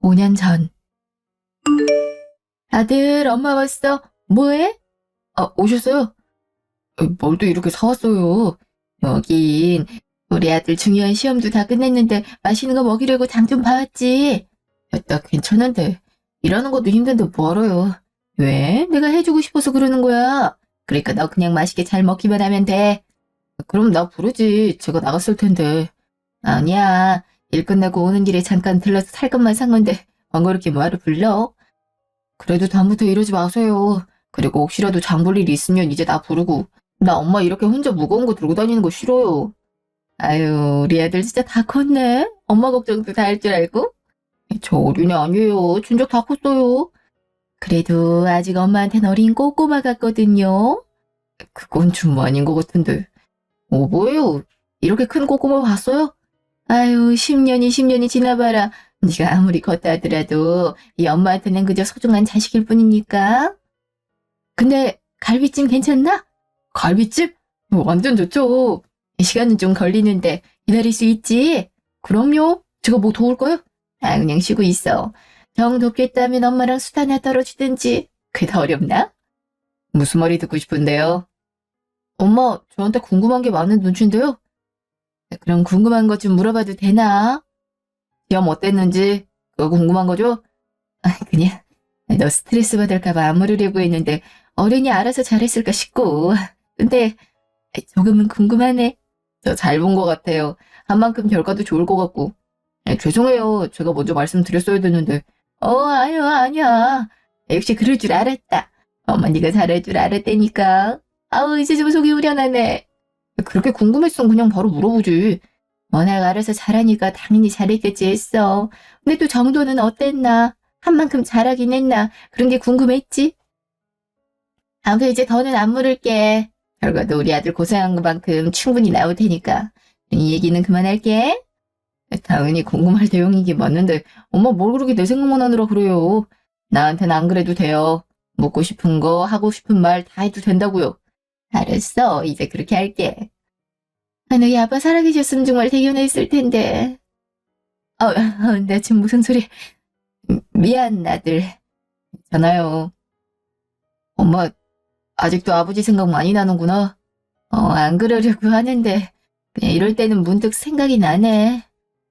5년 전. 아들, 엄마 왔어. 뭐해? 오셨어요? 뭘 또 이렇게 사왔어요? 여긴 우리 아들 중요한 시험도 다 끝냈는데 맛있는 거 먹이려고 장 좀 봐왔지. 나 괜찮은데. 일하는 것도 힘든데 뭐하러요? 왜? 내가 해주고 싶어서 그러는 거야. 그러니까 너 그냥 맛있게 잘 먹기만 하면 돼. 그럼 나 부르지. 제가 나갔을 텐데. 아니야. 일 끝나고 오는 길에 잠깐 들러서 살 것만 산 건데 번거롭게 뭐하러 불러? 그래도 다음부터 이러지 마세요. 그리고 혹시라도 장볼 일 있으면 이제 나 부르고. 나 엄마 이렇게 혼자 무거운 거 들고 다니는 거 싫어요. 아유, 우리 애들 진짜 다 컸네. 엄마 걱정도 다 할 줄 알고. 저 어린애 아니에요. 진작 다 컸어요. 그래도 아직 엄마한텐 어린 꼬꼬마 같거든요. 그건 좀 아닌 것 같은데. 뭐예요? 이렇게 큰 꼬꼬마 봤어요? 아유, 10년이 10년이 지나봐라. 네가 아무리 컸다 하더라도 이 엄마한테는 그저 소중한 자식일 뿐이니까. 근데 갈비찜 괜찮나? 갈비찜? 완전 좋죠. 시간은 좀 걸리는데 기다릴 수 있지? 그럼요. 제가 뭐 도울까요? 그냥 쉬고 있어. 정 돕겠다면 엄마랑 수다 하나 떨어지든지. 그게 더 어렵나? 무슨 말이 듣고 싶은데요? 엄마, 저한테 궁금한 게 많은 눈치인데요? 그럼 궁금한 것 좀 물어봐도 되나? 시험 어땠는지 그거 궁금한 거죠? 그냥 너 스트레스 받을까 봐 안 물으려고 했는데 어른이 알아서 잘했을까 싶고. 근데 조금은 궁금하네. 저 잘 본 것 같아요. 한 만큼 결과도 좋을 것 같고. 죄송해요. 제가 먼저 말씀드렸어야 됐는데. 아유, 아니야. 역시 그럴 줄 알았다. 엄마 네가 잘할 줄 알았다니까. 아우, 이제 좀 속이 후련하네. 그렇게 궁금했으면 그냥 바로 물어보지. 워낙 알아서 잘하니까 당연히 잘했겠지 했어. 근데 또 정도는 어땠나? 한 만큼 잘하긴 했나? 그런 게 궁금했지? 아무튼 이제 더는 안 물을게. 결과도 우리 아들 고생한 것만큼 충분히 나올 테니까. 이 얘기는 그만할게. 당연히 궁금할 대용인 게 맞는데 엄마 뭘 그렇게 내 생각만 하느라 그래요. 나한테는 안 그래도 돼요. 묻고 싶은 거 하고 싶은 말 다 해도 된다고요. 알았어. 이제 그렇게 할게. 너희 아빠 살아계셨으면 정말 대견했을 텐데. 나 지금 무슨 소리. 미안, 아들. 괜찮아요. 엄마, 아직도 아버지 생각 많이 나는구나. 안 그러려고 하는데, 그냥 이럴 때는 문득 생각이 나네.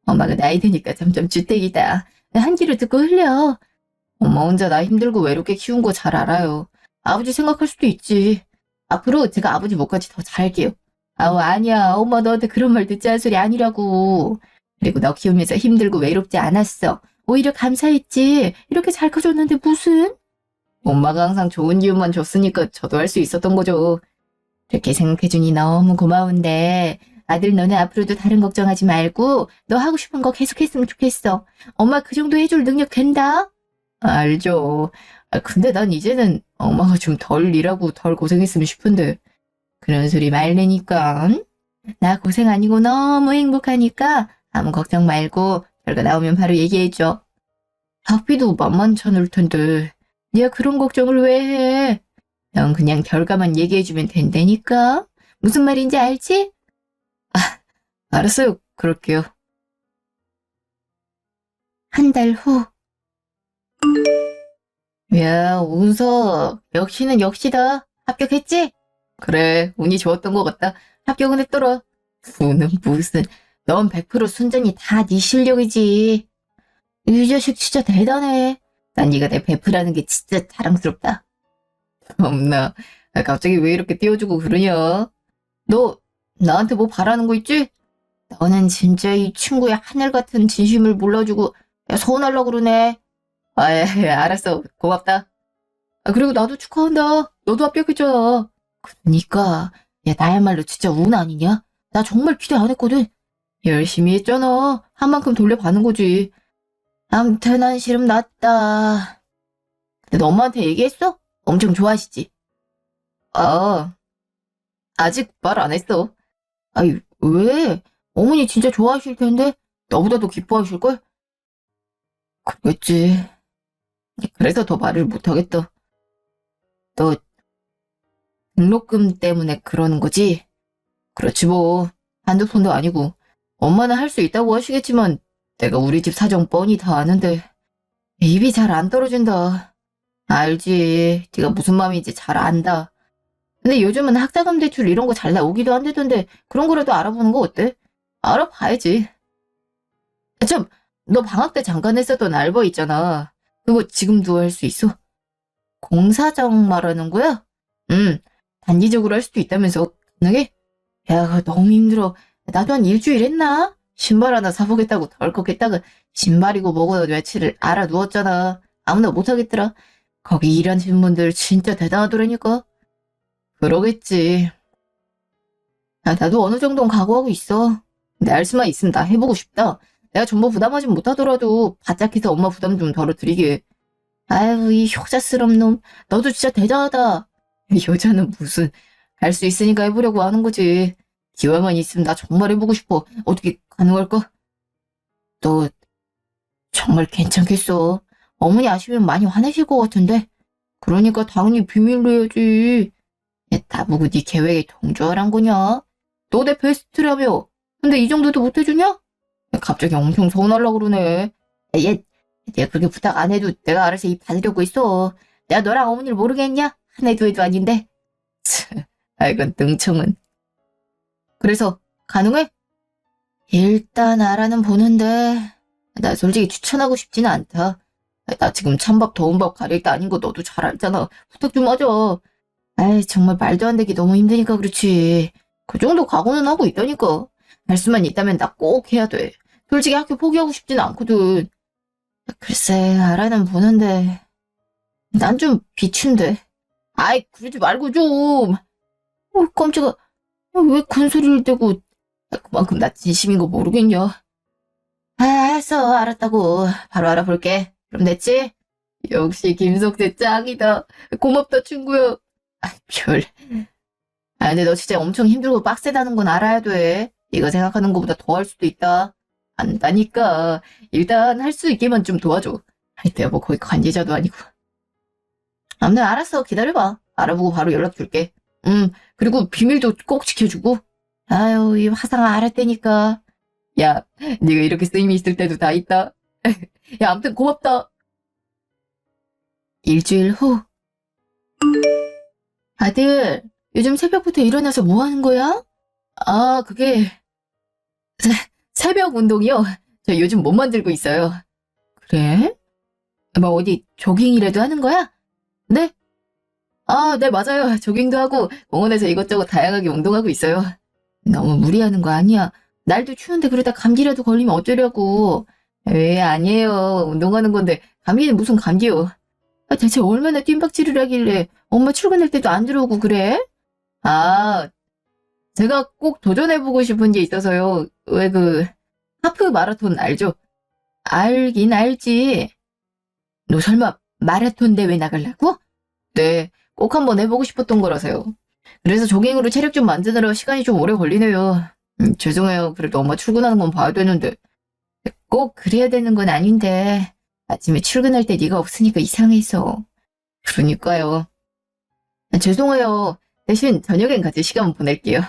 엄마가 나이 드니까 점점 주택이다. 한 귀로 듣고 흘려. 엄마 혼자 나 힘들고 외롭게 키운 거 잘 알아요. 아버지 생각할 수도 있지. 앞으로 제가 아버지 몫까지 더 잘할게요. 아니야. 엄마 너한테 그런 말 듣지 않은 소리 아니라고. 그리고 너 키우면서 힘들고 외롭지 않았어. 오히려 감사했지. 이렇게 잘 커줬는데 무슨? 엄마가 항상 좋은 이유만 줬으니까 저도 할 수 있었던 거죠. 그렇게 생각해주니 너무 고마운데 아들 너는 앞으로도 다른 걱정하지 말고 너 하고 싶은 거 계속 했으면 좋겠어. 엄마 그 정도 해줄 능력 된다? 알죠. 근데 난 이제는 엄마가 좀 덜 일하고 덜 고생했으면 싶은데 그런 소리 말래니까. 나 고생 아니고 너무 행복하니까 아무 걱정 말고 결과 나오면 바로 얘기해줘. 학비도 만만찮을 텐데 네가 그런 걱정을 왜 해? 넌 그냥 결과만 얘기해주면 된다니까. 무슨 말인지 알지? 알았어요. 그럴게요. 한 달 후. 야, 운서. 역시는 역시다. 합격했지? 그래, 운이 좋았던 것 같다. 합격은 했더라. 운은 무슨. 넌 100% 순전히 다 네 실력이지. 이 자식 진짜 대단해. 난 네가 내 베프라는 게 진짜 자랑스럽다. 없나. 갑자기 왜 이렇게 띄워주고 그러냐? 너 나한테 뭐 바라는 거 있지? 너는 진짜 이 친구의 하늘 같은 진심을 몰라주고 서운하려고 그러네. 알았어. 고맙다. 그리고 나도 축하한다. 너도 합격했잖아. 그러니까 야 나야말로 진짜 운 아니냐? 나 정말 기대 안 했거든. 열심히 했잖아. 한 만큼 돌려받는 거지. 암튼 한시름 났다. 근데 너 엄마한테 얘기했어? 엄청 좋아하시지? 아, 아직 말 안 했어. 아이, 왜? 어머니 진짜 좋아하실 텐데? 너보다도 기뻐하실걸? 그랬지. 그래서 더 말을 못하겠다. 너 등록금 때문에 그러는 거지? 그렇지 뭐. 한두 푼도 아니고. 엄마는 할 수 있다고 하시겠지만 내가 우리 집 사정 뻔히 다 아는데 입이 잘 안 떨어진다. 알지. 네가 무슨 마음인지 잘 안다. 근데 요즘은 학자금 대출 이런 거 잘 나오기도 한다던데 그런 거라도 알아보는 거 어때? 알아봐야지. 참, 너 방학 때 잠깐 했었던 알바 있잖아. 그거 지금도 할 수 있어? 공사장 말하는 거야? 응, 단기적으로 할 수도 있다면서 가능해? 야, 그거 너무 힘들어. 나도 한 일주일 했나? 신발 하나 사보겠다고 덜컥했다가 신발이고 뭐고 며칠을 알아 누웠잖아. 아무나 못하겠더라. 거기 일하시는 분들 진짜 대단하더라니까. 그러겠지. 야, 나도 어느 정도는 각오하고 있어. 근데 알 수만 있으면 나 해보고 싶다. 내가 전부 부담하지 못하더라도 바짝 해서 엄마 부담 좀 덜어드리게. 아유, 이 효자스러운 놈. 너도 진짜 대단하다. 여자는 무슨, 할 수 있으니까 해보려고 하는 거지. 기회만 있으면 나 정말 해보고 싶어. 어떻게 가능할까? 너 정말 괜찮겠어. 어머니 아시면 많이 화내실 것 같은데. 그러니까 당연히 비밀로 해야지. 야, 나보고 네 계획에 동조하란 거냐? 너 내 베스트라며. 근데 이 정도도 못 해주냐? 야, 갑자기 엄청 서운하려고 그러네. 야, 얘 그렇게 부탁 안 해도 내가 알아서 입 닫으려고 있어. 내가 너랑 어머니를 모르겠냐? 한 해도 해도 아닌데. 아, 이건 능청은. 그래서 가능해? 일단 알아는 보는데 나 솔직히 추천하고 싶지는 않다. 나 지금 찬밥 더운 밥 가릴 때 아닌 거 너도 잘 알잖아. 부탁 좀 하자. 아이, 정말 말도 안 되게 너무 힘드니까 그렇지. 그 정도 각오는 하고 있다니까. 할 수만 있다면 나 꼭 해야 돼. 솔직히 학교 포기하고 싶진 않거든. 글쎄, 알아는 보는데 난 좀 비춘데. 아이, 그러지 말고 좀. 깜짝아. 왜 큰 소리를 대고. 그만큼 나 진심인 거 모르겠냐. 알았어. 알았다고. 바로 알아볼게. 그럼 됐지? 역시 김석재 짱이다. 고맙다, 친구야. 아, 별. 근데 너 진짜 엄청 힘들고 빡세다는 건 알아야 돼. 네가 생각하는 것보다 더 할 수도 있다. 안다니까. 일단 할 수 있게만 좀 도와줘. 내가 뭐 거기 관계자도 아니고. 아무튼 알았어. 기다려봐. 알아보고 바로 연락 줄게. 그리고 비밀도 꼭 지켜주고. 아유, 이 화상 알을 때니까. 야, 네가 이렇게 쓰임이 있을 때도 다 있다. 야, 아무튼 고맙다. 일주일 후. 아들, 요즘 새벽부터 일어나서 뭐 하는 거야? 아, 그게 새벽 운동이요. 저 요즘 몸 만들고 있어요. 그래? 뭐 어디 조깅이라도 하는 거야? 네? 아, 네, 맞아요. 조깅도 하고 공원에서 이것저것 다양하게 운동하고 있어요. 너무 무리하는 거 아니야? 날도 추운데 그러다 감기라도 걸리면 어쩌려고. 왜 아니에요. 운동하는 건데 감기는 무슨 감기요. 아, 대체 얼마나 뜀박질을 하길래 엄마 출근할 때도 안 들어오고 그래? 아, 제가 꼭 도전해보고 싶은 게 있어서요. 왜 하프 마라톤 알죠? 알긴 알지. 너 설마 마라톤 대회 나가려고? 네, 꼭 한번 해보고 싶었던 거라서요. 그래서 조깅으로 체력 좀 만드느라 시간이 좀 오래 걸리네요. 죄송해요. 그래도 엄마 출근하는 건 봐야 되는데. 꼭 그래야 되는 건 아닌데. 아침에 출근할 때 네가 없으니까 이상해서. 그러니까요. 죄송해요. 대신 저녁엔 같이 시간 보낼게요.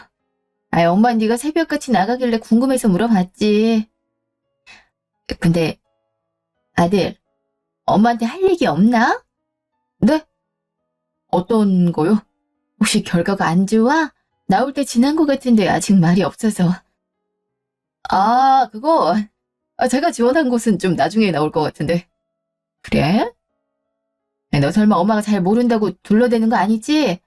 엄마 네가 새벽같이 나가길래 궁금해서 물어봤지. 근데 아들, 엄마한테 할 얘기 없나? 네? 어떤 거요? 혹시 결과가 안 좋아? 나올 때 지난 것 같은데 아직 말이 없어서. 아, 그거 제가 지원한 곳은 좀 나중에 나올 것 같은데. 그래? 너 설마 엄마가 잘 모른다고 둘러대는 거 아니지?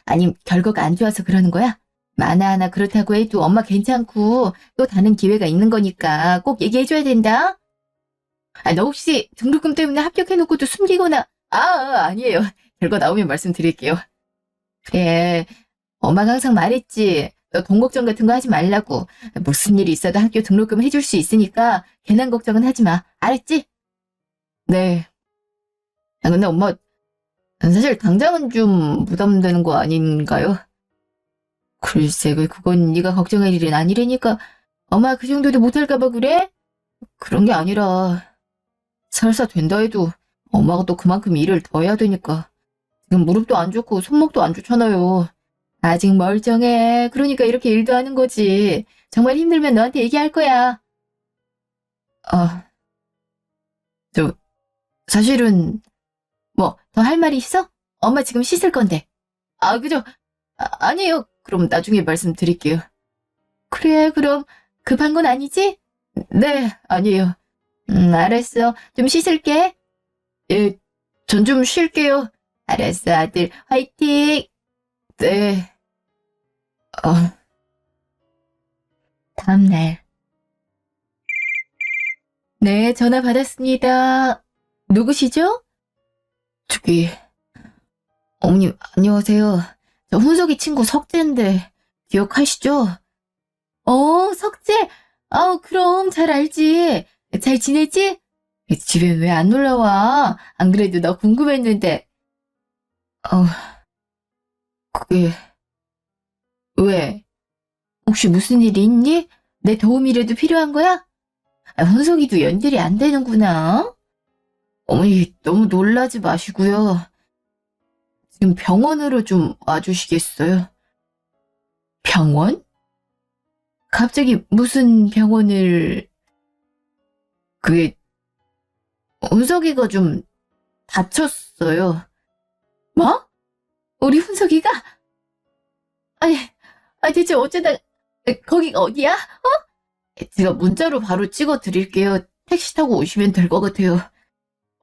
아님 결과가 안 좋아서 그러는 거야? 하나 그렇다고 해도 엄마 괜찮고 또 다른 기회가 있는 거니까 꼭 얘기해줘야 된다. 너 혹시 등록금 때문에 합격해놓고도 숨기거나. 아니에요. 결과 나오면 말씀드릴게요. 그래, 엄마가 항상 말했지. 너 돈 걱정 같은 거 하지 말라고. 무슨 일이 있어도 학교 등록금 해줄 수 있으니까 괜한 걱정은 하지 마. 알았지? 네. 근데 엄마 사실 당장은 좀 부담되는 거 아닌가요? 글쎄, 그건 네가 걱정할 일은 아니라니까. 엄마 그 정도도 못할까 봐 그래? 그런 게 아니라 설사 된다 해도 엄마가 또 그만큼 일을 더 해야 되니까. 지금 무릎도 안 좋고 손목도 안 좋잖아요. 아직 멀쩡해. 그러니까 이렇게 일도 하는 거지. 정말 힘들면 너한테 얘기할 거야. 아, 저 사실은, 뭐, 더 할 말이 있어? 엄마 지금 씻을 건데. 그죠? 아니에요. 그럼 나중에 말씀드릴게요. 그래, 그럼 급한 건 아니지? 네, 아니에요. 알았어. 좀 씻을게. 예, 전 좀 쉴게요. 알았어, 아들. 화이팅! 네. 어, 다음날. 네, 전화 받았습니다. 누구시죠? 저기, 어머님, 안녕하세요. 저 훈석이 친구 석재인데, 기억하시죠? 석재? 그럼 잘 알지. 잘 지내지? 집에 왜 안 놀러와? 안 그래도 너 궁금했는데. 어, 그게, 왜? 혹시 무슨 일이 있니? 내 도움이라도 필요한 거야? 훈석이도 연결이 안 되는구나. 어머니, 너무 놀라지 마시고요. 지금 병원으로 좀 와주시겠어요? 병원? 갑자기 무슨 병원을, 그게, 훈석이가 좀 다쳤어요. 뭐? 우리 훈석이가? 아니, 대체 어쩌다, 거기가 어디야? 제가 문자로 바로 찍어 드릴게요. 택시 타고 오시면 될 것 같아요.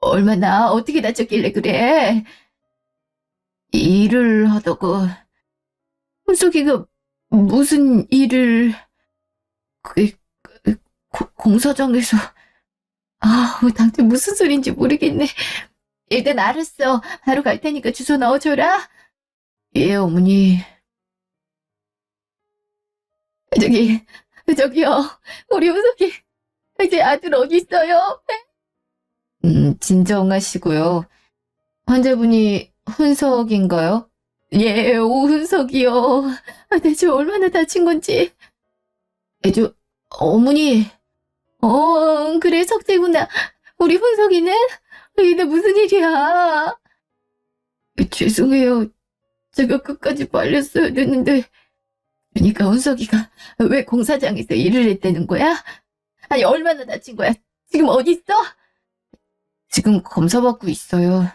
얼마나, 어떻게 다쳤길래 그래? 일을 하다가, 훈석이가 무슨 일을, 공사장에서, 당최 무슨 소린지 모르겠네. 일단 알았어. 바로 갈 테니까 주소 넣어줘라. 예, 어머니. 저기요. 우리 우석이, 이제 아들 어디 있어요? 진정하시고요. 환자분이 훈석인가요? 예, 오훈석이요. 대체 얼마나 다친 건지. 어머니. 그래, 석재구나. 우리 훈석이는? 이게 무슨 일이야? 죄송해요. 제가 끝까지 말렸어야 됐는데. 그러니까 훈석이가 왜 공사장에서 일을 했다는 거야? 아니, 얼마나 다친 거야? 지금 어디 있어? 지금 검사받고 있어요.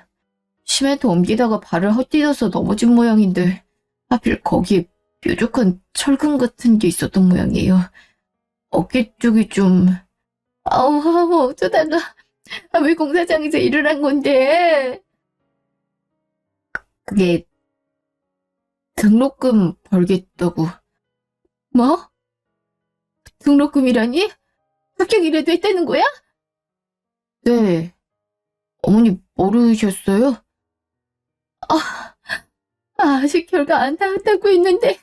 시멘트 옮기다가 발을 헛디뎌서 넘어진 모양인데 하필 거기에 뾰족한 철근 같은 게 있었던 모양이에요. 어깨 쪽이 좀... 어쩌다가 왜 공사장에서 일을 한 건데? 그게 등록금 벌겠다고. 뭐? 등록금이라니? 합격이라도 했다는 거야? 네. 어머니 모르셨어요? 아직 결과 안 나왔다고 했는데.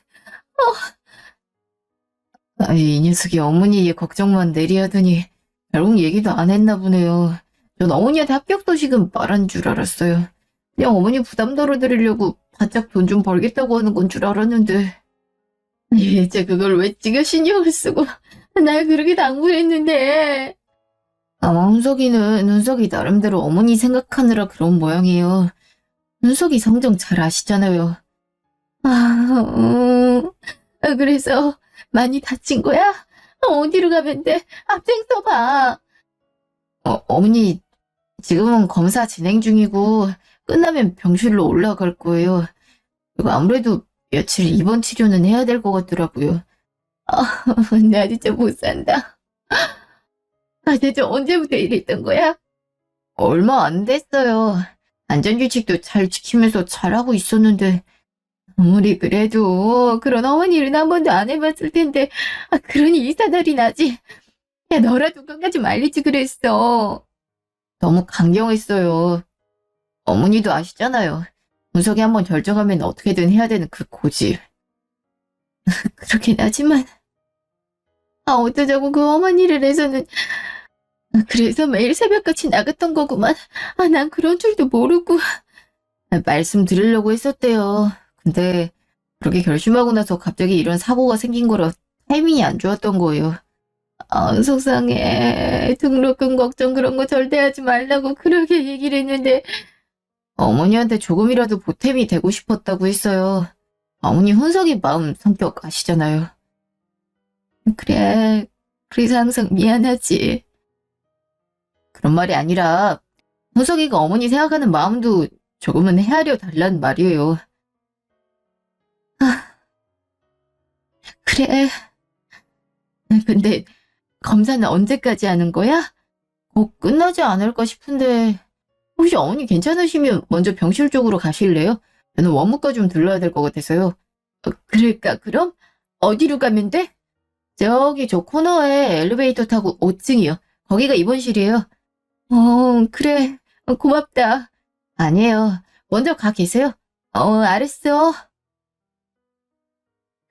이 녀석이 어머니의 걱정만 내리하더니 결국 얘기도 안 했나 보네요. 전 어머니한테 합격 소식은 말한 줄 알았어요. 그냥 어머니 부담 덜어드리려고 바짝 돈 좀 벌겠다고 하는 건 줄 알았는데. 이제 그걸 왜 지가 신경을 쓰고 날 그렇게 당부했는데. 훈석이 나름대로 어머니 생각하느라 그런 모양이에요. 훈석이 성정 잘 아시잖아요. 그래서 많이 다친 거야? 어디로 가면 돼? 앞장서 봐. 어머니, 지금은 검사 진행 중이고 끝나면 병실로 올라갈 거예요. 그리고 아무래도 며칠 입원 치료는 해야 될 것 같더라고요. 나 진짜 못 산다. 대체 언제부터 이랬던 거야? 얼마 안 됐어요. 안전규칙도 잘 지키면서 잘하고 있었는데 아무리 그래도 그런 어머니를 한 번도 안 해봤을 텐데 그러니 이사달이 나지. 야, 너라도 끝까지 말리지 그랬어. 너무 강경했어요. 어머니도 아시잖아요. 문석이 한번 결정하면 어떻게든 해야 되는 그 고집. 그렇긴 하지만 어쩌자고 그 어머니를 해서는. 그래서 매일 새벽같이 나갔던 거구만. 난 그런 줄도 모르고. 말씀드리려고 했었대요. 근데 그렇게 결심하고 나서 갑자기 이런 사고가 생긴 거라 타이밍이 안 좋았던 거예요. 속상해. 등록금 걱정 그런 거 절대 하지 말라고 그렇게 얘기를 했는데 어머니한테 조금이라도 보탬이 되고 싶었다고 했어요. 어머니 훈석이 마음 성격 아시잖아요. 그래. 그래서 항상 미안하지. 그런 말이 아니라 hun석이가 어머니 생각하는 마음도 조금은 헤아려 달란 말이에요. 아, 그래. 근데 검사는 언제까지 하는 거야? 곧 끝나지 않을까 싶은데 혹시 어머니 괜찮으시면 먼저 병실 쪽으로 가실래요? 저는 원무과 좀 들러야 될 것 같아서요. 그럴까 그럼? 어디로 가면 돼? 저기 저 코너에 엘리베이터 타고 5층이요. 거기가 입원실이에요. 그래. 고맙다. 아니에요. 먼저 가 계세요. 알았어.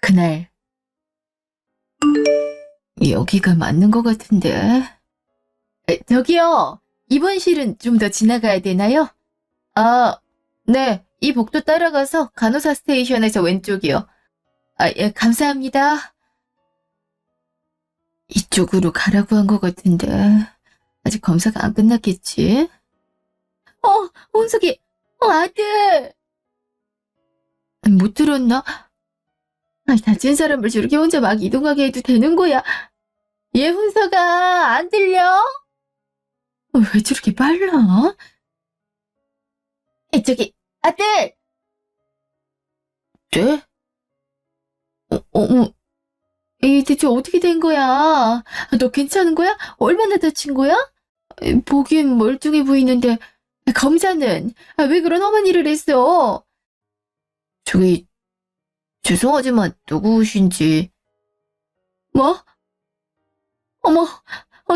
그날 여기가 맞는 것 같은데. 저기요. 입원실은 좀 더 지나가야 되나요? 아, 네. 이 복도 따라가서 간호사 스테이션에서 왼쪽이요. 예, 감사합니다. 이쪽으로 가라고 한 것 같은데. 아직 검사가 안 끝났겠지? 혼석이, 아들! 못 들었나? 다친 사람을 저렇게 혼자 막 이동하게 해도 되는 거야? 얘 혼석아, 안 들려? 왜 저렇게 빨라? 저기, 아들! 네? 대체 어떻게 된 거야? 너 괜찮은 거야? 얼마나 다친 거야? 보기엔 멀쩡해 보이는데, 검사는? 왜 그런 험한 일을 했어? 저기, 죄송하지만 누구신지. 뭐? 어머,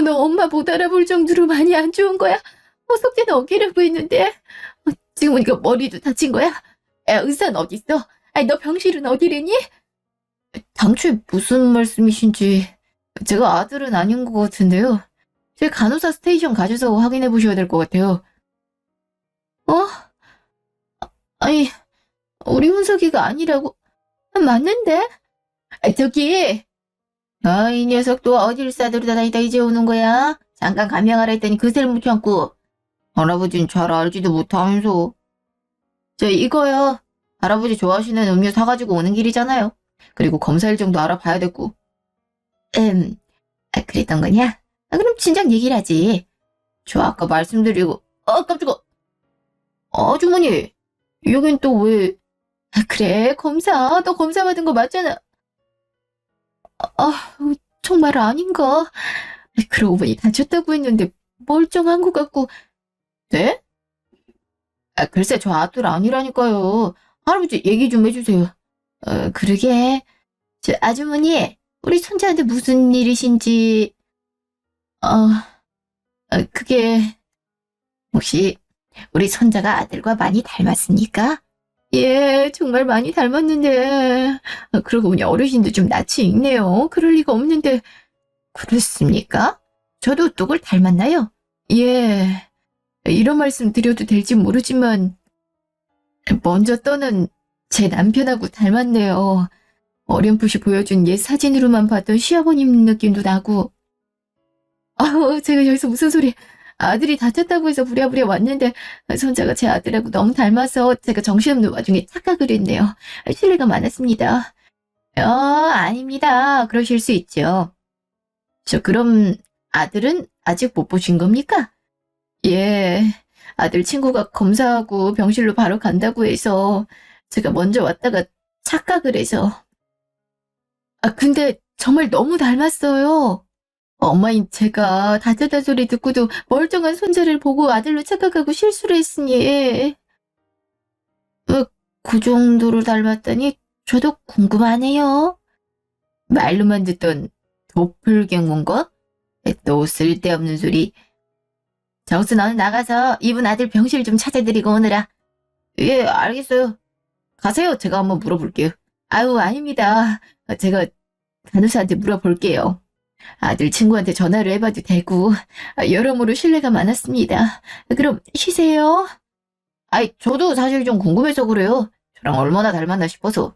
너 엄마 못 알아볼 정도로 많이 안 좋은 거야? 속죄는 어깨를 보이는데? 지금 보니까 머리도 다친 거야? 의사는 어딨어? 너 병실은 어디래니? 당초에 무슨 말씀이신지. 제가 아들은 아닌 것 같은데요. 제 간호사 스테이션 가셔서 확인해 보셔야 될 것 같아요. 어? 아니, 우리 훈석이가 아니라고. 맞는데? 저기. 이 녀석 또 어딜 싸돌아다니다 이제 오는 거야? 잠깐 감명하라 했더니 그새를 못 참고. 할아버진 잘 알지도 못하면서. 이거요. 할아버지 좋아하시는 음료 사가지고 오는 길이잖아요. 그리고 검사 일정도 알아봐야 되고. 그랬던 거냐? 그럼 진작 얘기를 하지. 저 아까 말씀드리고. 깜짝아. 아주머니, 여긴 또 왜? 그래, 검사. 너 검사 받은 거 맞잖아. 정말 아닌가? 그러고 보니 다쳤다고 했는데 멀쩡한 것 같고. 네? 글쎄 저 아들 아니라니까요. 할아버지 얘기 좀 해주세요. 그러게. 아주머니, 우리 손자한테 무슨 일이신지. 그게 혹시 우리 손자가 아들과 많이 닮았습니까? 예, 정말 많이 닮았는데. 그러고 보니 어르신도 좀 낯이 익네요. 그럴 리가 없는데. 그렇습니까? 저도 누굴 닮았나요? 예, 이런 말씀 드려도 될지 모르지만 먼저 떠난 제 남편하고 닮았네요. 어렴풋이 보여준 옛 사진으로만 봤던 시아버님 느낌도 나고. 제가 여기서 무슨 소리. 아들이 다쳤다고 해서 부랴부랴 왔는데 손자가 제 아들하고 너무 닮아서 제가 정신없는 와중에 착각을 했네요. 실례가 많았습니다. 아닙니다. 그러실 수 있죠. 그럼 아들은 아직 못 보신 겁니까? 예, 아들 친구가 검사하고 병실로 바로 간다고 해서 제가 먼저 왔다가 착각을 해서. 근데 정말 너무 닮았어요. 엄마인 제가 다짜다 소리 듣고도 멀쩡한 손자를 보고 아들로 착각하고 실수를 했으니. 그 정도로 닮았다니 저도 궁금하네요. 말로만 듣던 도플갱어인가? 또 쓸데없는 소리. 정수 너는 나가서 이분 아들 병실 좀 찾아드리고 오느라. 예, 알겠어요. 가세요. 제가 한번 물어볼게요. 아닙니다. 제가 간호사한테 물어볼게요. 아들 친구한테 전화를 해봐도 되고 여러모로 신뢰가 많았습니다. 그럼 쉬세요. 저도 사실 좀 궁금해서 그래요. 저랑 얼마나 닮았나 싶어서.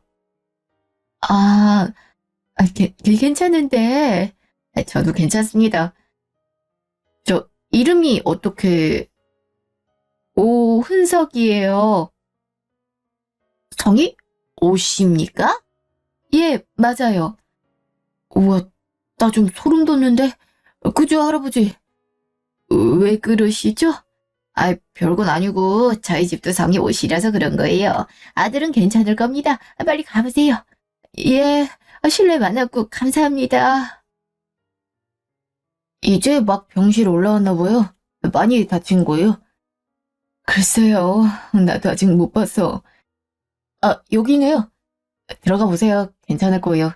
괜찮은데. 저도 괜찮습니다. 이름이 어떻게. 오훈석이에요. 성이 오씨입니까? 예, 맞아요. 우와, 나 좀 소름 돋는데? 그죠, 할아버지? 왜 그러시죠? 아, 별건 아니고 저희 집도 성이 옷이라서 그런 거예요. 아들은 괜찮을 겁니다. 빨리 가보세요. 예, 실례 많았고 감사합니다. 이제 막 병실 올라왔나 봐요. 많이 다친 거예요? 글쎄요, 나도 아직 못 봤어. 아, 여기네요. 들어가 보세요. 괜찮을 거예요.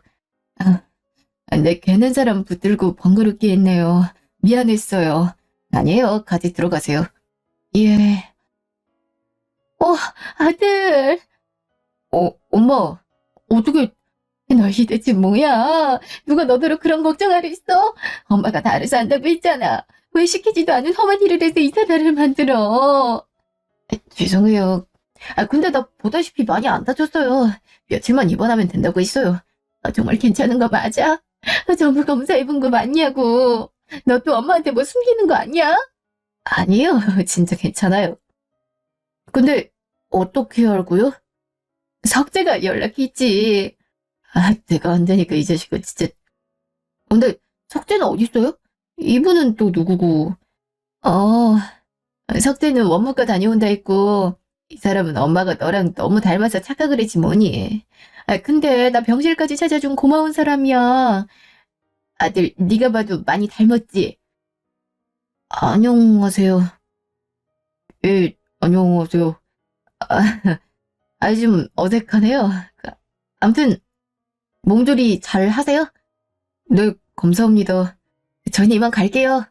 내 괜한 사람 붙들고 번거롭게 했네요. 미안했어요. 아니에요. 같이 들어가세요. 예. 아들. 엄마. 어떻게, 너희 대체 뭐야? 누가 너더러 그런 걱정하려 있어? 엄마가 다 알아서 한다고 했잖아. 왜 시키지도 않은 험한 일을 해서 이사다를 만들어? 죄송해요. 근데 나 보다시피 많이 안 다쳤어요. 며칠만 입원하면 된다고 했어요. 정말 괜찮은 거 맞아? 정부 검사 입은 거 맞냐고. 너 또 엄마한테 뭐 숨기는 거 아니야? 아니요, 진짜 괜찮아요. 근데 어떻게 알고요? 석재가 연락했지. 내가 안 되니까 이 자식은 진짜. 근데 석재는 어디 있어요? 이분은 또 누구고? 어, 석재는 원무과 다녀온다 했고 이 사람은 엄마가 너랑 너무 닮아서 착각을 했지 뭐니. 근데 나 병실까지 찾아준 고마운 사람이야. 아들, 네가 봐도 많이 닮았지? 안녕하세요. 예, 안녕하세요. 아, 좀 어색하네요. 아무튼 몸조리 잘 하세요? 네, 감사합니다. 저는 이만 갈게요.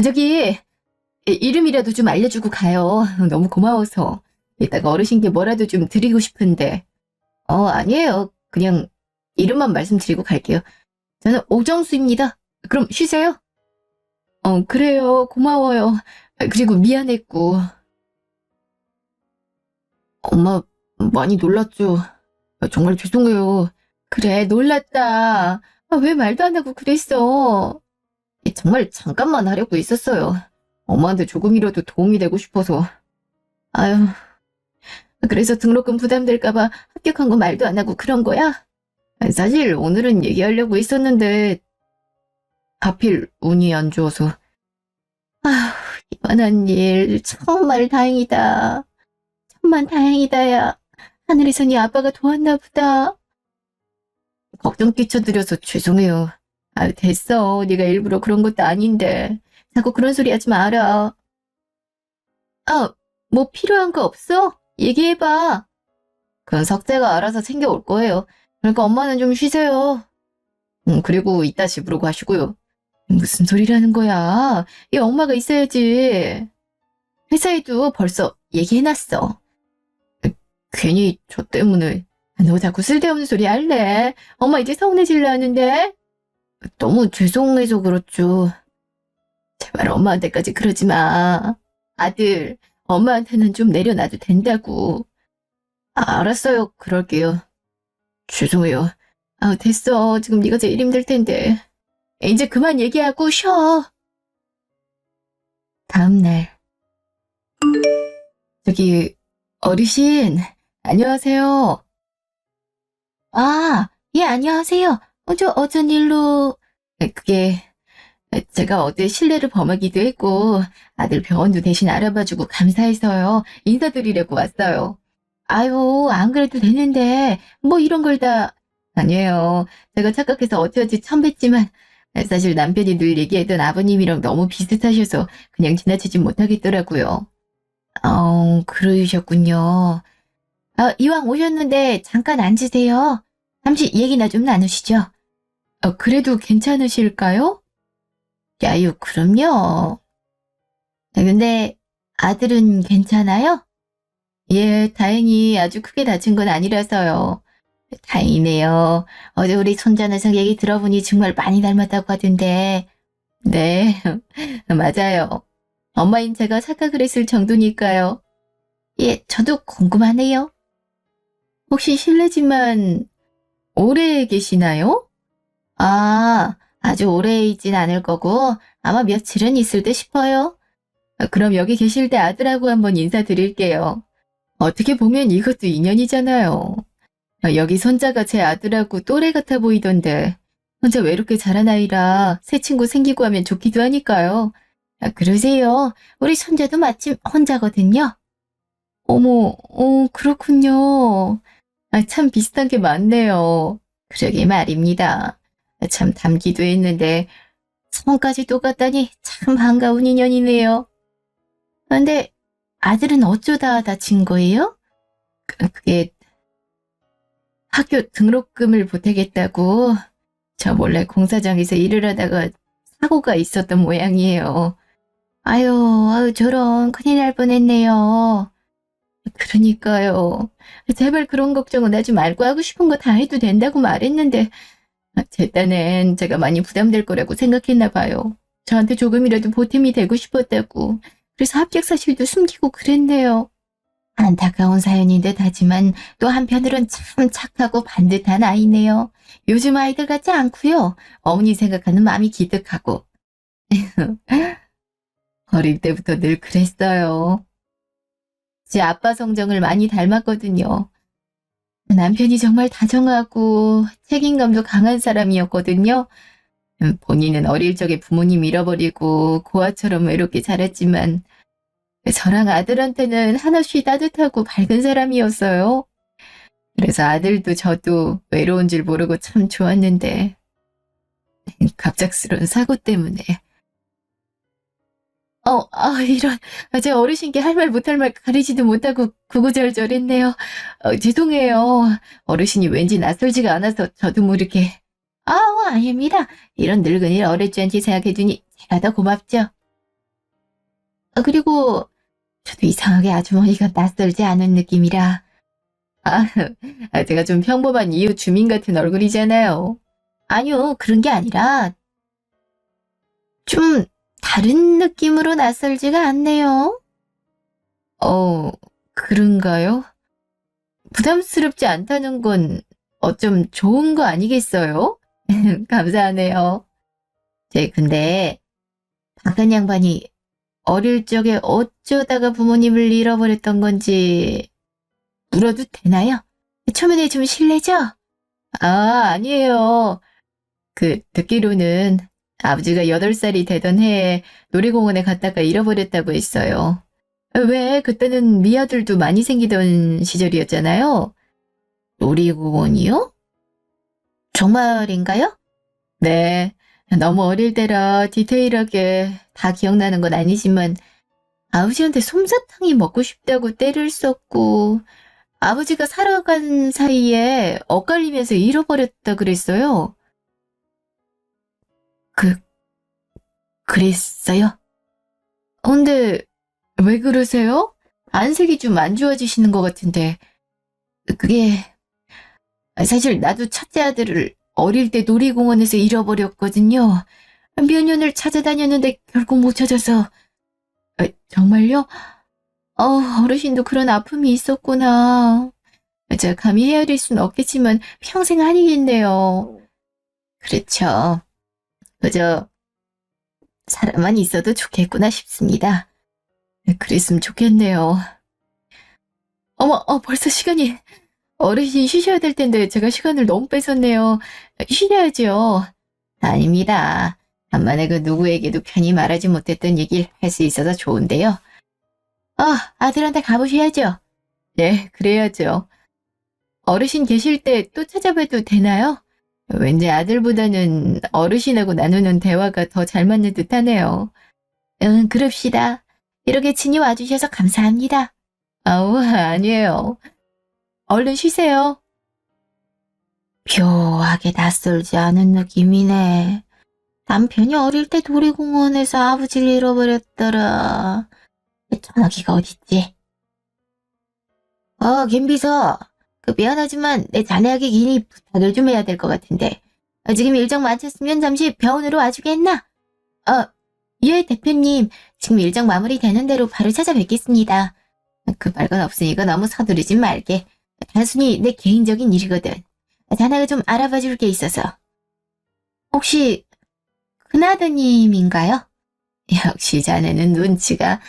저기 이름이라도 좀 알려주고 가요. 너무 고마워서. 이따가 어르신께 뭐라도 좀 드리고 싶은데. 아니에요. 그냥 이름만 말씀드리고 갈게요. 저는 오정수입니다. 그럼 쉬세요. 그래요. 고마워요. 그리고 미안했고. 엄마, 많이 놀랐죠? 정말 죄송해요. 그래, 놀랐다. 왜 말도 안 하고 그랬어? 정말 잠깐만 하려고 했었어요. 엄마한테 조금이라도 도움이 되고 싶어서. 아유, 그래서 등록금 부담될까봐 합격한 거 말도 안 하고 그런 거야? 사실 오늘은 얘기하려고 했었는데 하필 운이 안 좋아서. 아휴, 이만한 일 정말 다행이다. 천만 다행이다, 야. 하늘에서 네 아빠가 도왔나 보다. 걱정 끼쳐드려서 죄송해요. 됐어. 네가 일부러 그런 것도 아닌데. 자꾸 그런 소리 하지 마라. 뭐 필요한 거 없어? 얘기해봐. 그건 석재가 알아서 챙겨올 거예요. 그러니까 엄마는 좀 쉬세요. 그리고 이따 집으로 가시고요. 무슨 소리라는 거야? 이 엄마가 있어야지. 회사에도 벌써 얘기해놨어. 괜히 저 때문에. 너 자꾸 쓸데없는 소리 할래? 엄마 이제 서운해질라 하는데? 너무 죄송해서 그렇죠. 제발 엄마한테까지 그러지 마. 아들, 엄마한테는 좀 내려놔도 된다고. 알았어요. 그럴게요. 죄송해요. 됐어. 지금 네가 제일 힘들 텐데. 이제 그만 얘기하고 쉬어. 다음 날. 저기, 어르신, 안녕하세요. 예, 안녕하세요. 어쩐 일로. 그게, 제가 어제 실례를 범하기도 했고, 아들 병원도 대신 알아봐주고 감사해서요. 인사드리려고 왔어요. 아유, 안 그래도 되는데, 뭐 이런 걸 다. 아니에요. 제가 착각해서 어찌어찌 처음 뵀지만, 사실 남편이 늘 얘기했던 아버님이랑 너무 비슷하셔서 그냥 지나치진 못하겠더라고요. 그러셨군요. 이왕 오셨는데 잠깐 앉으세요. 잠시 얘기나 좀 나누시죠. 그래도 괜찮으실까요? 야유, 그럼요. 근데 아들은 괜찮아요? 예, 다행히 아주 크게 다친 건 아니라서요. 다행이네요. 어제 우리 손자 녀석 얘기 들어보니 정말 많이 닮았다고 하던데. 네, 맞아요. 엄마인 제가 착각을 했을 정도니까요. 예, 저도 궁금하네요. 혹시 실례지만 오래 계시나요? 아주 오래 있진 않을 거고 아마 며칠은 있을 듯 싶어요. 그럼 여기 계실 때 아들하고 한번 인사드릴게요. 어떻게 보면 이것도 인연이잖아요. 여기 손자가 제 아들하고 또래 같아 보이던데 혼자 외롭게 자란 아이라 새 친구 생기고 하면 좋기도 하니까요. 그러세요. 우리 손자도 마침 혼자거든요. 어머, 그렇군요. 참 비슷한 게 많네요. 그러게 말입니다. 참 닮기도 했는데 성까지 똑같다니 참 반가운 인연이네요. 근데 아들은 어쩌다 다친 거예요? 그게 학교 등록금을 보태겠다고 저 몰래 공사장에서 일을 하다가 사고가 있었던 모양이에요. 아유, 저런 큰일 날 뻔했네요. 그러니까요. 제발 그런 걱정은 하지 말고 하고 싶은 거 다 해도 된다고 말했는데 제 딴엔 제가 많이 부담될 거라고 생각했나 봐요. 저한테 조금이라도 보탬이 되고 싶었다고. 그래서 합격 사실도 숨기고 그랬네요. 안타까운 사연인 듯 하지만 또 한편으론 참 착하고 반듯한 아이네요. 요즘 아이들 같지 않고요. 어머니 생각하는 마음이 기특하고. 어릴 때부터 늘 그랬어요. 제 아빠 성정을 많이 닮았거든요. 남편이 정말 다정하고 책임감도 강한 사람이었거든요. 본인은 어릴 적에 부모님 잃어버리고 고아처럼 외롭게 자랐지만 저랑 아들한테는 한없이 따뜻하고 밝은 사람이었어요. 그래서 아들도 저도 외로운 줄 모르고 참 좋았는데 갑작스러운 사고 때문에 이런. 제 어르신께 할 말 못할 말 가리지도 못하고 구구절절했네요. 죄송해요. 어르신이 왠지 낯설지가 않아서 저도 모르게. 아닙니다. 이런 늙은이를 어렵지 생각해주니 제가 더 고맙죠. 그리고 저도 이상하게 아주머니가 낯설지 않은 느낌이라. 아, 제가 좀 평범한 이웃 주민 같은 얼굴이잖아요. 아니요, 그런 게 아니라 좀 다른 느낌으로 낯설지가 않네요. 그런가요? 부담스럽지 않다는 건 어쩜 좋은 거 아니겠어요? 감사하네요. 근데 박한 양반이 어릴 적에 어쩌다가 부모님을 잃어버렸던 건지 물어도 되나요? 초면에 좀 실례죠? 아니에요. 듣기로는 아버지가 8살이 되던 해에 놀이공원에 갔다가 잃어버렸다고 했어요. 왜? 그때는 미아들도 많이 생기던 시절이었잖아요. 놀이공원이요? 정말인가요? 네. 너무 어릴 때라 디테일하게 다 기억나는 건 아니지만 아버지한테 솜사탕이 먹고 싶다고 떼를 썼고 아버지가 살아간 사이에 엇갈리면서 잃어버렸다 그랬어요. 그랬어요? 근데 왜 그러세요? 안색이 좀 안 좋아지시는 것 같은데. 그게 사실 나도 첫째 아들을 어릴 때 놀이공원에서 잃어버렸거든요. 몇 년을 찾아다녔는데 결국 못 찾아서. 정말요? 어르신도 그런 아픔이 있었구나. 제가 감히 헤아릴 수는 없겠지만 평생 아니겠네요. 그렇죠. 그저 사람만 있어도 좋겠구나 싶습니다. 그랬으면 좋겠네요. 어머, 벌써 시간이. 어르신 쉬셔야 될 텐데 제가 시간을 너무 뺏었네요. 쉬셔야죠. 아닙니다. 간만에 누구에게도 편히 말하지 못했던 얘기를 할 수 있어서 좋은데요. 아들한테 가보셔야죠. 네, 그래야죠. 어르신 계실 때 또 찾아봐도 되나요? 왠지 아들보다는 어르신하고 나누는 대화가 더 잘 맞는 듯하네요. 응, 그럽시다. 이렇게 친히 와주셔서 감사합니다. 아니에요. 얼른 쉬세요. 묘하게 낯설지 않은 느낌이네. 남편이 어릴 때 놀이공원에서 아버지를 잃어버렸더라. 전화기가 어딨지? 김비서. 미안하지만 내 자네에게 긴히 부탁을 좀 해야 될 것 같은데. 지금 일정 마쳤으면 잠시 병원으로 와주겠나? 예, 대표님. 지금 일정 마무리되는 대로 바로 찾아뵙겠습니다. 급할 건 없으니까 너무 서두르지 말게. 단순히 내 개인적인 일이거든. 자네가 좀 알아봐 줄 게 있어서. 혹시 큰아드님인가요? 역시 자네는 눈치가.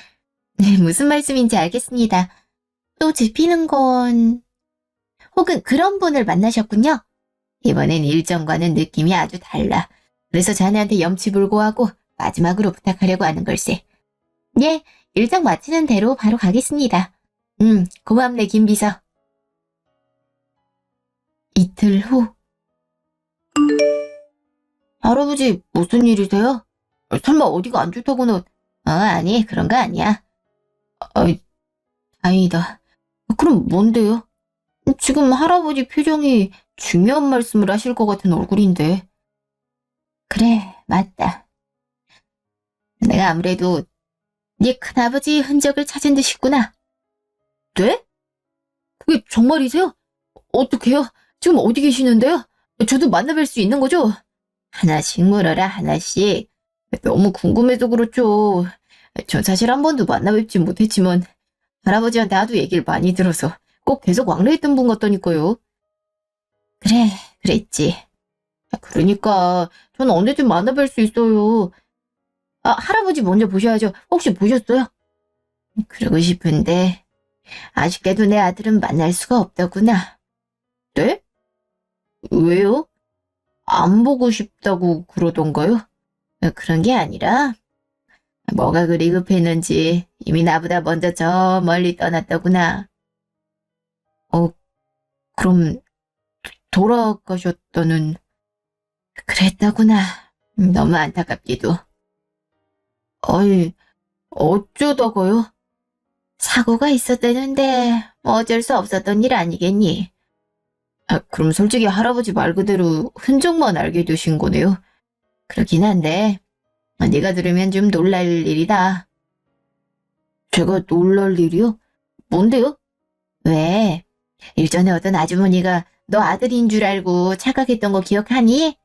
네, 무슨 말씀인지 알겠습니다. 또 짚히는 건 혹은 그런 분을 만나셨군요. 이번엔 일정과는 느낌이 아주 달라. 그래서 자네한테 염치불고하고 마지막으로 부탁하려고 하는 걸세. 예, 일정 마치는 대로 바로 가겠습니다. 고맙네, 김 비서. 이틀 후. 할아버지, 무슨 일이세요? 설마 어디가 안 좋다고는... 아니, 그런 거 아니야. 다행이다. 그럼 뭔데요? 지금 할아버지 표정이 중요한 말씀을 하실 것 같은 얼굴인데. 그래, 맞다. 내가 아무래도 네 큰아버지 흔적을 찾은 듯이구나. 네? 그게 정말이세요? 어떡해요? 지금 어디 계시는데요? 저도 만나뵐 수 있는 거죠? 하나씩 물어라, 하나씩. 너무 궁금해서 그렇죠. 전 사실 한 번도 만나뵙진 못했지만 할아버지한테 하도 얘기를 많이 들어서 꼭 계속 왕래했던 분 같다니까요. 그래, 그랬지. 그러니까 전 언제든 만나뵐 수 있어요. 할아버지 먼저 보셔야죠. 혹시 보셨어요? 그러고 싶은데 아쉽게도 내 아들은 만날 수가 없더구나. 네? 왜요? 안 보고 싶다고 그러던가요? 그런 게 아니라 뭐가 그리 급했는지 이미 나보다 먼저 저 멀리 떠났더구나. 그럼 돌아가셨다는... 그랬더구나. 너무 안타깝게도. 어이, 어쩌다가요? 사고가 있었다는데 어쩔 수 없었던 일 아니겠니? 그럼 솔직히 할아버지 말 그대로 흔적만 알게 되신 거네요. 그렇긴 한데 네가 들으면 좀 놀랄 일이다. 제가 놀랄 일이요? 뭔데요? 왜? 일전에 어떤 아주머니가 너 아들인 줄 알고 착각했던 거 기억하니?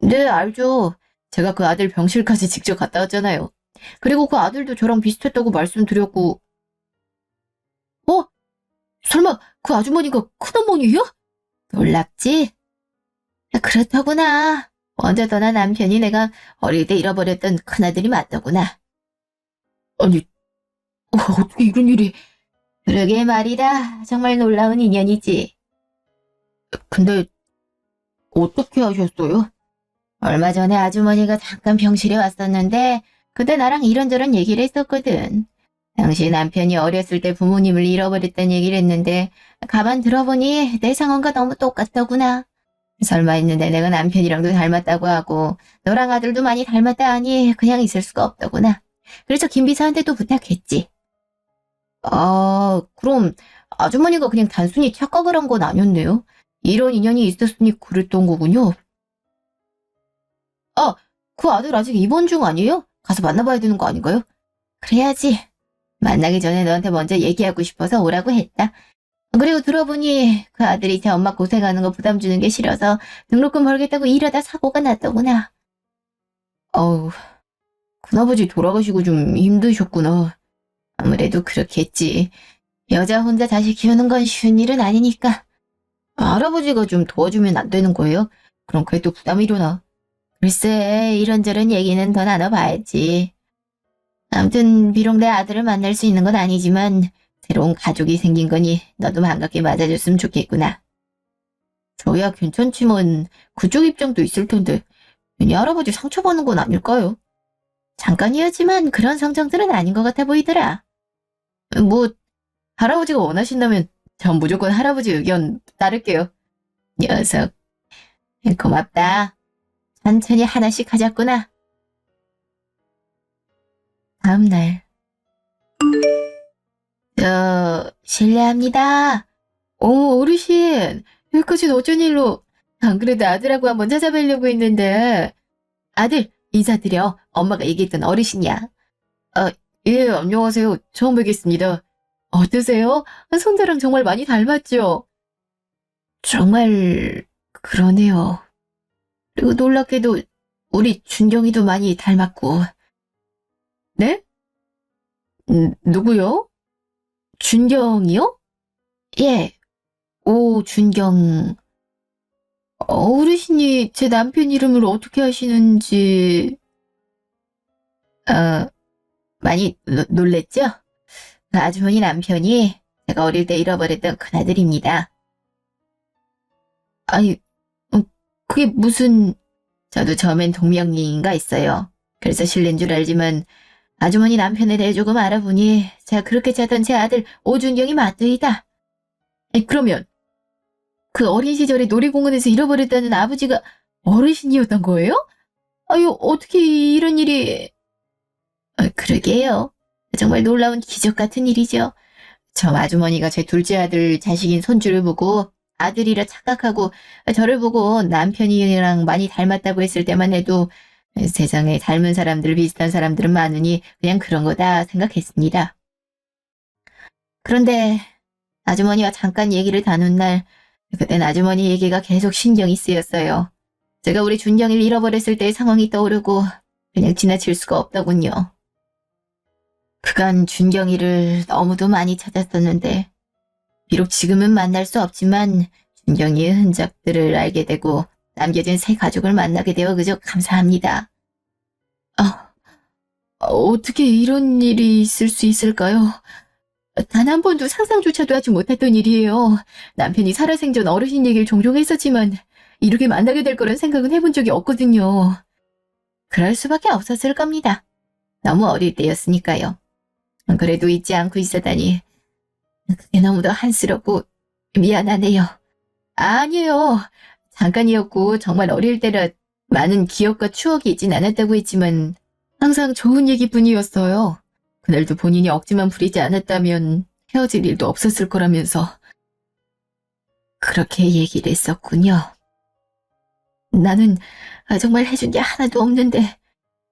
네, 알죠. 제가 그 아들 병실까지 직접 갔다 왔잖아요. 그리고 그 아들도 저랑 비슷했다고 말씀드렸고. 설마 그 아주머니가 큰어머니예요? 놀랍지? 그렇더구나. 먼저 떠난 남편이 내가 어릴 때 잃어버렸던 큰아들이 맞더구나. 아니, 어떻게 이런 일이... 그러게 말이다. 정말 놀라운 인연이지. 근데 어떻게 하셨어요? 얼마 전에 아주머니가 잠깐 병실에 왔었는데 그때 나랑 이런저런 얘기를 했었거든. 당시 남편이 어렸을 때 부모님을 잃어버렸다는 얘기를 했는데 가만 들어보니 내 상황과 너무 똑같더구나. 설마 했는데 내가 남편이랑도 닮았다고 하고 너랑 아들도 많이 닮았다 하니 그냥 있을 수가 없더구나. 그래서 김 비서한테도 부탁했지. 그럼 아주머니가 그냥 단순히 착각을 한 건 아니었네요. 이런 인연이 있었으니 그랬던 거군요. 그 아들 아직 입원 중 아니에요? 가서 만나봐야 되는 거 아닌가요? 그래야지. 만나기 전에 너한테 먼저 얘기하고 싶어서 오라고 했다. 그리고 들어보니 그 아들이 제 엄마 고생하는 거 부담 주는 게 싫어서 등록금 벌겠다고 이러다 사고가 났더구나. 큰아버지 돌아가시고 좀 힘드셨구나. 아무래도 그렇겠지. 여자 혼자 자식 키우는 건 쉬운 일은 아니니까. 할아버지가 좀 도와주면 안 되는 거예요? 그럼 그게 또 부담이 일어나. 글쎄, 이런저런 얘기는 더 나눠봐야지. 아무튼 비록 내 아들을 만날 수 있는 건 아니지만 새로운 가족이 생긴 거니 너도 반갑게 맞아줬으면 좋겠구나. 저야 괜찮지만 그쪽 입장도 있을 텐데 괜히 할아버지 상처받는 건 아닐까요? 잠깐이었지만 그런 성정들은 아닌 것 같아 보이더라. 뭐 할아버지가 원하신다면 전 무조건 할아버지 의견 따를게요. 녀석, 고맙다. 천천히 하나씩 하자꾸나. 다음날. 실례합니다. 어르신, 여기까지는 어쩐 일로... 안 그래도 아들하고 한번 찾아뵈려고 했는데... 아들, 인사드려. 엄마가 얘기했던 어르신이야. 예, 안녕하세요. 처음 뵙겠습니다. 어떠세요? 손자랑 정말 많이 닮았죠? 정말... 그러네요. 그리고 놀랍게도 우리 준경이도 많이 닮았고. 네? 누구요? 준경이요? 예, 오준경. 어르신이 제 남편 이름을 어떻게 아시는지... 많이 놀랬죠? 그 아주머니 남편이 제가 어릴 때 잃어버렸던 큰아들입니다. 아니, 그게 무슨... 저도 처음엔 동명이인가 했어요. 그래서 실례인 줄 알지만 아주머니 남편에 대해 조금 알아보니 제가 그렇게 찾던 제 아들 오준경이 맞더이다. 그러면 그 어린 시절에 놀이공원에서 잃어버렸다는 아버지가 어르신이었던 거예요? 아유, 어떻게 이런 일이... 그러게요. 정말 놀라운 기적 같은 일이죠. 저 아주머니가 제 둘째 아들 자식인 손주를 보고 아들이라 착각하고 저를 보고 남편이랑 많이 닮았다고 했을 때만 해도 세상에 닮은 사람들, 비슷한 사람들은 많으니 그냥 그런 거다 생각했습니다. 그런데 아주머니와 잠깐 얘기를 나눈 날, 그땐 아주머니 얘기가 계속 신경이 쓰였어요. 제가 우리 준경이를 잃어버렸을 때의 상황이 떠오르고 그냥 지나칠 수가 없더군요. 그간 준경이를 너무도 많이 찾았었는데 비록 지금은 만날 수 없지만 준경이의 흔적들을 알게 되고 남겨진 새 가족을 만나게 되어 그저 감사합니다. 어떻게 이런 일이 있을 수 있을까요? 단 한 번도 상상조차도 하지 못했던 일이에요. 남편이 살아생전 어르신 얘기를 종종 했었지만 이렇게 만나게 될 거란 생각은 해본 적이 없거든요. 그럴 수밖에 없었을 겁니다. 너무 어릴 때였으니까요. 그래도 잊지 않고 있었다니 그게 너무도 한스럽고 미안하네요. 아니에요. 잠깐이었고 정말 어릴 때라 많은 기억과 추억이 있진 않았다고 했지만 항상 좋은 얘기뿐이었어요. 그날도 본인이 억지만 부리지 않았다면 헤어질 일도 없었을 거라면서. 그렇게 얘기를 했었군요. 나는 정말 해준 게 하나도 없는데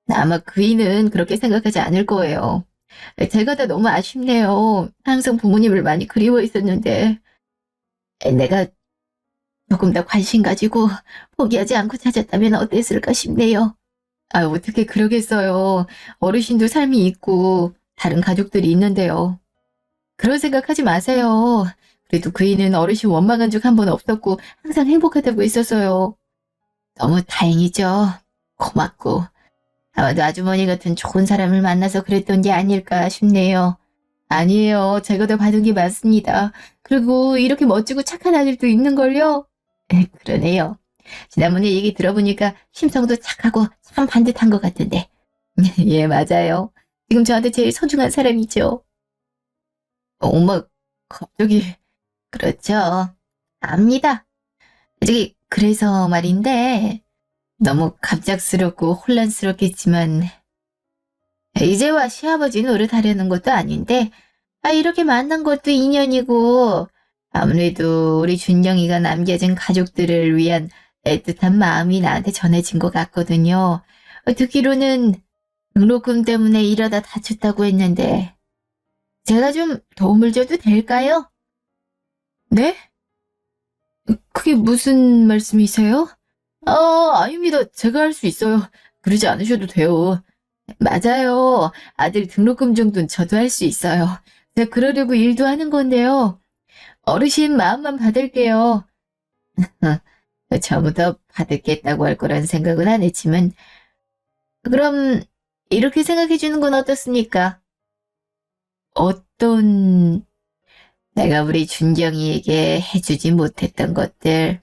아마 그이는 그렇게 생각하지 않을 거예요. 제가 다 너무 아쉽네요. 항상 부모님을 많이 그리워했었는데 내가 조금 더 관심 가지고 포기하지 않고 찾았다면 어땠을까 싶네요. 어떻게 그러겠어요. 어르신도 삶이 있고 다른 가족들이 있는데요. 그런 생각하지 마세요. 그래도 그이는 어르신 원망한 적 한 번 없었고 항상 행복하다고 했었어요. 너무 다행이죠. 고맙고. 아마도 아주머니 같은 좋은 사람을 만나서 그랬던 게 아닐까 싶네요. 아니에요. 제가 더 받은 게 맞습니다. 그리고 이렇게 멋지고 착한 아들도 있는걸요. 그러네요. 지난번에 얘기 들어보니까 심성도 착하고 참 반듯한 것 같은데. 예, 맞아요. 지금 저한테 제일 소중한 사람이죠. 엄마, 갑자기... 그렇죠. 압니다. 그래서 말인데 너무 갑작스럽고 혼란스럽겠지만 이제와 시아버지 노릇하려는 것도 아닌데 이렇게 만난 것도 인연이고 아무래도 우리 준영이가 남겨진 가족들을 위한 애틋한 마음이 나한테 전해진 것 같거든요. 듣기로는 등록금 때문에 이러다 다쳤다고 했는데 제가 좀 도움을 줘도 될까요? 네? 그게 무슨 말씀이세요? 아닙니다. 제가 할 수 있어요. 그러지 않으셔도 돼요. 맞아요. 아들 등록금 정도는 저도 할 수 있어요. 제가 그러려고 일도 하는 건데요. 어르신 마음만 받을게요. 처음부터 받을겠다고 할 거란 생각은 안 했지만 그럼 이렇게 생각해 주는 건 어떻습니까? 어떤... 내가 우리 준경이에게 해주지 못했던 것들,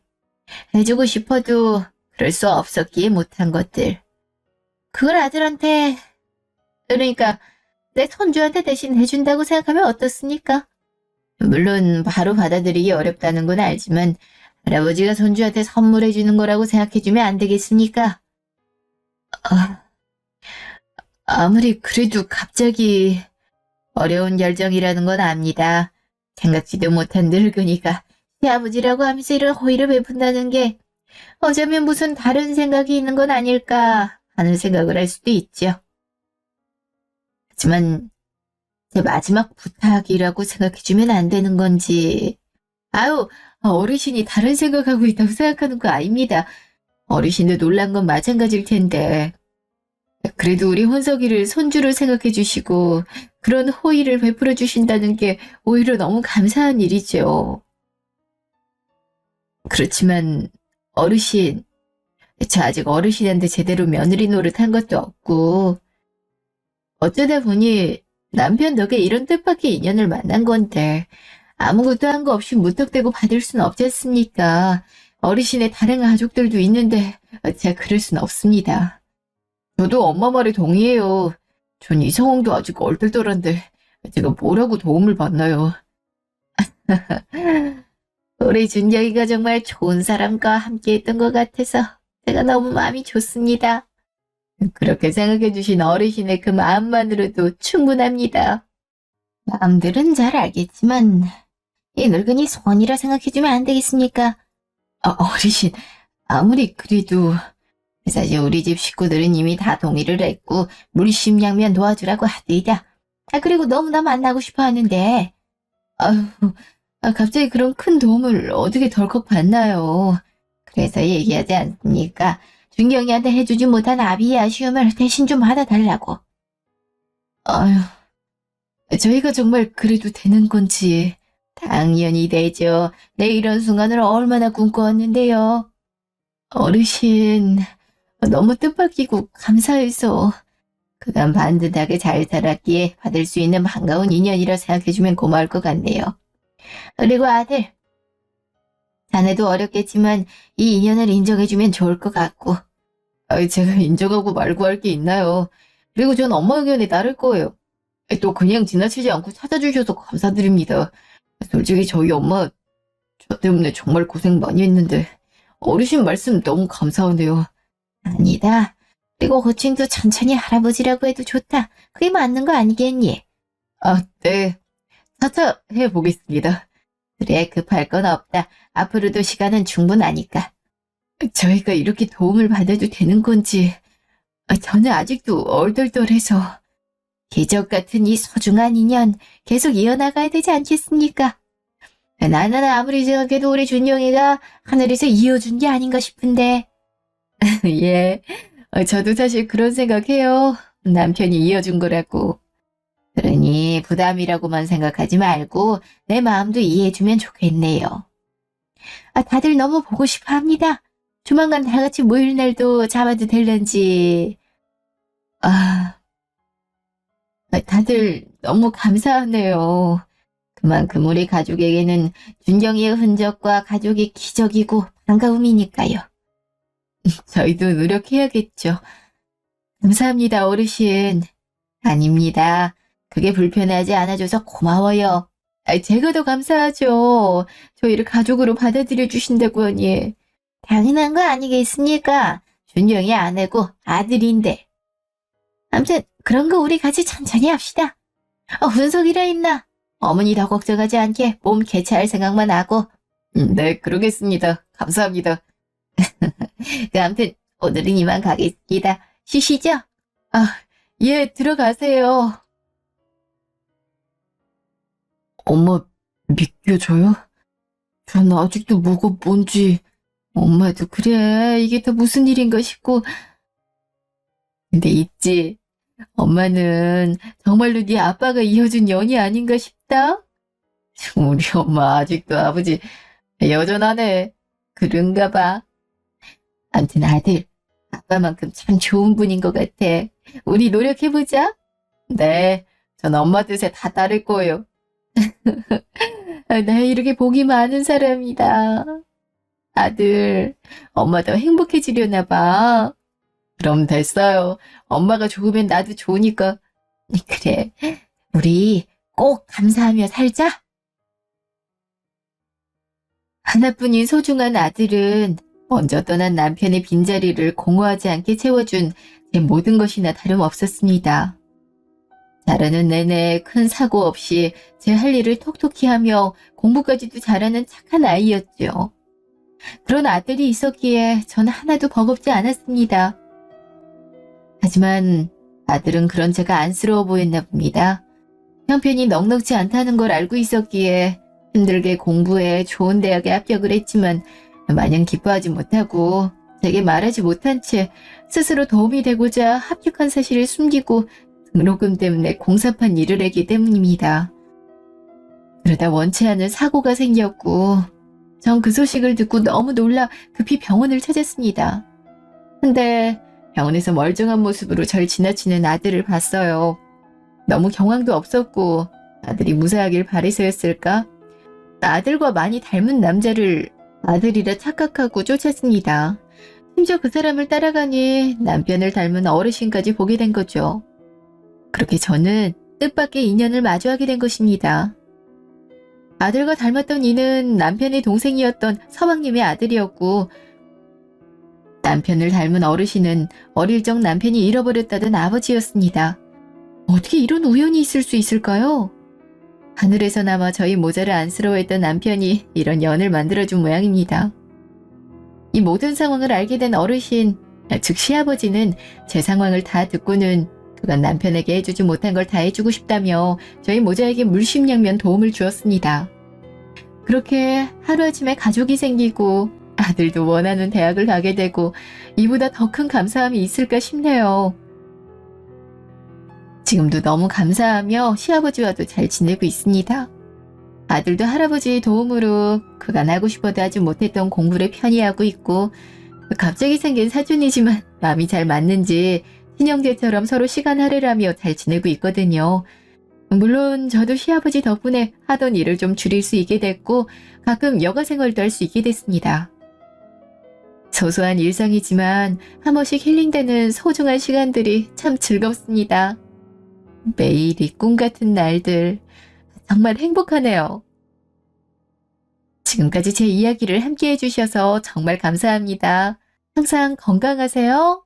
해주고 싶어도 그럴 수 없었기에 못한 것들, 그걸 아들한테, 그러니까 내 손주한테 대신 해준다고 생각하면 어떻습니까? 물론 바로 받아들이기 어렵다는 건 알지만 할아버지가 손주한테 선물해주는 거라고 생각해주면 안 되겠습니까? 아무리 그래도 갑자기 어려운 결정이라는 건 압니다. 생각지도 못한 늙은이가 시아버지라고 하면서 이런 호의를 베푼다는 게 어쩌면 무슨 다른 생각이 있는 건 아닐까 하는 생각을 할 수도 있죠. 하지만 제 마지막 부탁이라고 생각해주면 안 되는 건지. 어르신이 다른 생각하고 있다고 생각하는 거 아닙니다. 어르신도 놀란 건 마찬가지일 텐데. 그래도 우리 혼석이를 손주를 생각해 주시고 그런 호의를 베풀어 주신다는 게 오히려 너무 감사한 일이죠. 그렇지만 어르신, 저 아직 어르신한테 제대로 며느리 노릇한 것도 없고 어쩌다 보니 남편 덕에 이런 뜻밖의 인연을 만난 건데 아무것도 한 거 없이 무턱대고 받을 순 없지 않습니까? 어르신의 다른 가족들도 있는데 제가 그럴 순 없습니다. 저도 엄마 말에 동의해요. 전 이 상황도 아직 얼떨떨한데 제가 뭐라고 도움을 받나요? 우리 준경이가 정말 좋은 사람과 함께 했던 것 같아서 제가 너무 마음이 좋습니다. 그렇게 생각해 주신 어르신의 그 마음만으로도 충분합니다. 마음들은 잘 알겠지만 이 늙은이 소원이라 생각해주면 안 되겠습니까? 어르신, 아무리 그래도 사실 우리 집 식구들은 이미 다 동의를 했고 물심양면 도와주라고 하더이다. 그리고 너무나 만나고 싶어 하는데 아휴, 갑자기 그런 큰 도움을 어떻게 덜컥 받나요? 그래서 얘기하지 않습니까? 준경이한테 해주지 못한 아비의 아쉬움을 대신 좀 받아달라고. 아휴, 저희가 정말 그래도 되는 건지. 당연히 되죠. 내 이런 순간을 얼마나 꿈꿔왔는데요. 어르신, 너무 뜻밖이고 감사해서. 그간 반듯하게 잘 살았기에 받을 수 있는 반가운 인연이라 생각해주면 고마울 것 같네요. 그리고 아들, 자네도 어렵겠지만 이 인연을 인정해주면 좋을 것 같고. 제가 인정하고 말고 할 게 있나요? 그리고 전 엄마 의견에 따를 거예요. 또 그냥 지나치지 않고 찾아주셔서 감사드립니다. 솔직히 저희 엄마 저 때문에 정말 고생 많이 했는데 어르신 말씀 너무 감사하네요. 아니다. 그리고 호칭도 천천히 할아버지라고 해도 좋다. 그게 맞는 거 아니겠니? 네. 차차 해보겠습니다. 그래, 급할 건 없다. 앞으로도 시간은 충분하니까. 저희가 이렇게 도움을 받아도 되는 건지 저는 아직도 얼떨떨해서. 기적 같은 이 소중한 인연 계속 이어나가야 되지 않겠습니까? 나는 아무리 생각해도 우리 준영이가 하늘에서 이어준 게 아닌가 싶은데. 예, 저도 사실 그런 생각해요. 남편이 이어준 거라고. 그러니 부담이라고만 생각하지 말고 내 마음도 이해해주면 좋겠네요. 다들 너무 보고 싶어 합니다. 조만간 다 같이 모일 날도 잡아도 될런지. 다들 너무 감사하네요. 그만큼 우리 가족에게는 준경이의 흔적과 가족이 기적이고 반가움이니까요. 저희도 노력해야겠죠. 감사합니다, 어르신. 아닙니다. 그게 불편하지 않아줘서 고마워요. 제가 더 감사하죠. 저희를 가족으로 받아들여 주신다고 하니. 당연한 거 아니겠습니까? 준경이 아내고 아들인데. 아무튼 그런 거 우리 같이 천천히 합시다. 훈석이라 했나? 어머니 더 걱정하지 않게 몸 개차할 생각만 하고. 네, 그러겠습니다. 감사합니다. 아무튼 오늘은 이만 가겠습니다. 쉬시죠? 예, 들어가세요. 엄마 믿겨져요? 전 아직도 뭐가 뭔지. 엄마도 그래, 이게 다 무슨 일인가 싶고. 근데 있지. 엄마는 정말로 네 아빠가 이어준 연이 아닌가 싶다? 우리 엄마 아직도 아버지 여전하네. 그런가 봐. 암튼 아들, 아빠만큼 참 좋은 분인 것 같아. 우리 노력해보자. 네, 전 엄마 뜻에 다 따를 거예요. 나 이렇게 복이 많은 사람이다. 아들, 엄마 더 행복해지려나 봐. 그럼 됐어요. 엄마가 좋으면 나도 좋으니까. 그래, 우리 꼭 감사하며 살자. 하나뿐인 소중한 아들은 먼저 떠난 남편의 빈자리를 공허하지 않게 채워준 제 모든 것이나 다름없었습니다. 자라는 내내 큰 사고 없이 제 할 일을 톡톡히 하며 공부까지도 잘하는 착한 아이였죠. 그런 아들이 있었기에 전 하나도 버겁지 않았습니다. 하지만 아들은 그런 제가 안쓰러워 보였나 봅니다. 형편이 넉넉지 않다는 걸 알고 있었기에 힘들게 공부해 좋은 대학에 합격을 했지만 마냥 기뻐하지 못하고 제게 말하지 못한 채 스스로 도움이 되고자 합격한 사실을 숨기고 등록금 때문에 공사판 일을 했기 때문입니다. 그러다 원치 않은 사고가 생겼고 전 그 소식을 듣고 너무 놀라 급히 병원을 찾았습니다. 근데 병원에서 멀쩡한 모습으로 절 지나치는 아들을 봤어요. 너무 경황도 없었고 아들이 무사하길 바래서였을까? 아들과 많이 닮은 남자를 아들이라 착각하고 쫓았습니다. 심지어 그 사람을 따라가니 남편을 닮은 어르신까지 보게 된 거죠. 그렇게 저는 뜻밖의 인연을 마주하게 된 것입니다. 아들과 닮았던 이는 남편의 동생이었던 서방님의 아들이었고, 남편을 닮은 어르신은 어릴 적 남편이 잃어버렸다던 아버지였습니다. 어떻게 이런 우연이 있을 수 있을까요? 하늘에서나마 저희 모자를 안쓰러워했던 남편이 이런 연을 만들어준 모양입니다. 이 모든 상황을 알게 된 어르신, 즉 시아버지는 제 상황을 다 듣고는 그간 남편에게 해주지 못한 걸 다 해주고 싶다며 저희 모자에게 물심양면 도움을 주었습니다. 그렇게 하루아침에 가족이 생기고 아들도 원하는 대학을 가게 되고 이보다 더 큰 감사함이 있을까 싶네요. 지금도 너무 감사하며 시아버지와도 잘 지내고 있습니다. 아들도 할아버지의 도움으로 그간 하고 싶어도 하지 못했던 공부를 편히 하고 있고, 갑자기 생긴 사촌이지만 마음이 잘 맞는지 친형제처럼 서로 시간 할애라며 잘 지내고 있거든요. 물론 저도 시아버지 덕분에 하던 일을 좀 줄일 수 있게 됐고 가끔 여가 생활도 할 수 있게 됐습니다. 소소한 일상이지만 한 번씩 힐링되는 소중한 시간들이 참 즐겁습니다. 매일이 꿈 같은 날들, 정말 행복하네요. 지금까지 제 이야기를 함께 해주셔서 정말 감사합니다. 항상 건강하세요.